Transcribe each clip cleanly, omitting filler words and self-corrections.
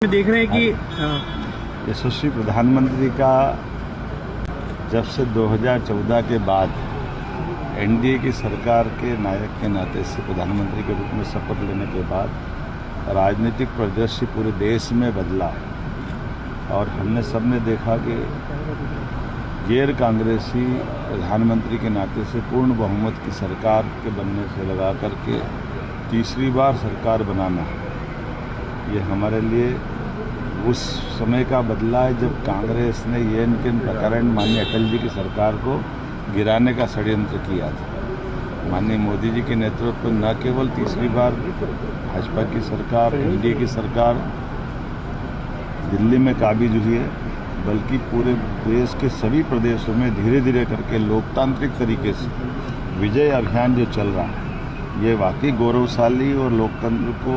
देख रहे हैं कि यशस्वी प्रधानमंत्री का जब से 2014 के बाद एनडीए की सरकार के नायक के नाते से प्रधानमंत्री के रूप में शपथ लेने के बाद राजनीतिक परिदृश्य पूरे देश में बदला और हमने सबने देखा कि गैर कांग्रेसी प्रधानमंत्री के नाते से पूर्ण बहुमत की सरकार के बनने से लगा करके तीसरी बार सरकार बनाना ये हमारे लिए उस समय का बदला है जब कांग्रेस ने एन प्रकरण माननीय अटल जी की सरकार को गिराने का षड्यंत्र किया था। माननीय मोदी जी के नेतृत्व में न केवल तीसरी बार भाजपा की सरकार, एनडीए की सरकार दिल्ली में काबिज हुई है, बल्कि पूरे देश के सभी प्रदेशों में धीरे धीरे करके लोकतांत्रिक तरीके से विजय अभियान जो चल रहा है ये वाकई गौरवशाली और लोकतंत्र को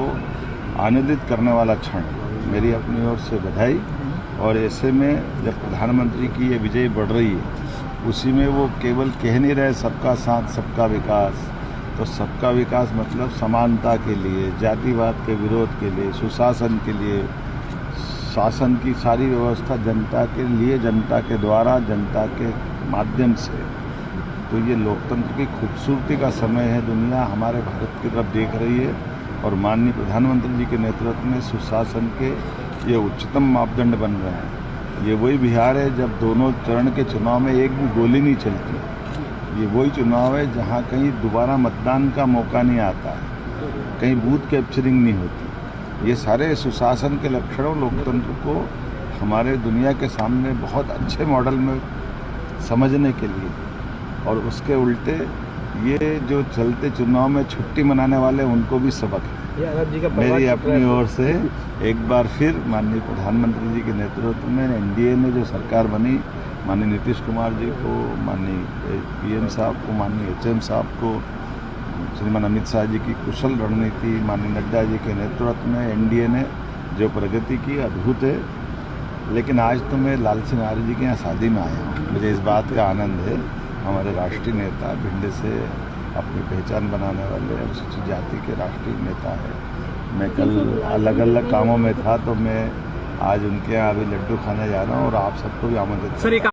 आनंदित करने वाला क्षण है। मेरी अपनी ओर से बधाई। और ऐसे में जब प्रधानमंत्री की ये विजय बढ़ रही है उसी में वो केवल कह नहीं रहे सबका साथ सबका विकास, तो सबका विकास मतलब समानता के लिए, जातिवाद के विरोध के लिए, सुशासन के लिए, शासन की सारी व्यवस्था जनता के लिए, जनता के द्वारा, जनता के माध्यम से। तो ये लोकतंत्र की खूबसूरती का समय है। दुनिया हमारे भारत की तरफ देख रही है और माननीय प्रधानमंत्री जी के नेतृत्व में सुशासन के ये उच्चतम मापदंड बन रहे हैं। ये वही बिहार है जब दोनों चरण के चुनाव में एक भी गोली नहीं चलती। ये वही चुनाव है जहाँ कहीं दोबारा मतदान का मौका नहीं आता है, कहीं बूथ कैप्चरिंग नहीं होती। ये सारे सुशासन के लक्षणों लोकतंत्र को हमारे दुनिया के सामने बहुत अच्छे मॉडल में समझने के लिए, और उसके उल्टे ये जो चलते चुनाव में छुट्टी मनाने वाले उनको भी सबक है। मेरी अपनी ओर से एक बार फिर माननीय प्रधानमंत्री जी के नेतृत्व में एनडीए में जो सरकार बनी, माननीय नीतीश कुमार जी को, माननीय पीएम साहब को, माननीय एचएम साहब को, श्रीमान अमित शाह जी की कुशल रणनीति, माननीय नड्डा जी के नेतृत्व में एनडीए ने जो प्रगति की अद्भुत है। लेकिन आज तो मैं लाल सिंह आर्य जी के यहाँ शादी में आया हूँ। मुझे इस बात का आनंद है हमारे राष्ट्रीय नेता, भिंड से अपनी पहचान बनाने वाले अनुसूचित जाति के राष्ट्रीय नेता है। मैं कल अलग अलग कामों में था तो मैं आज उनके यहाँ अभी लड्डू खाने जा रहा हूँ और आप सबको भी आमंत्रित।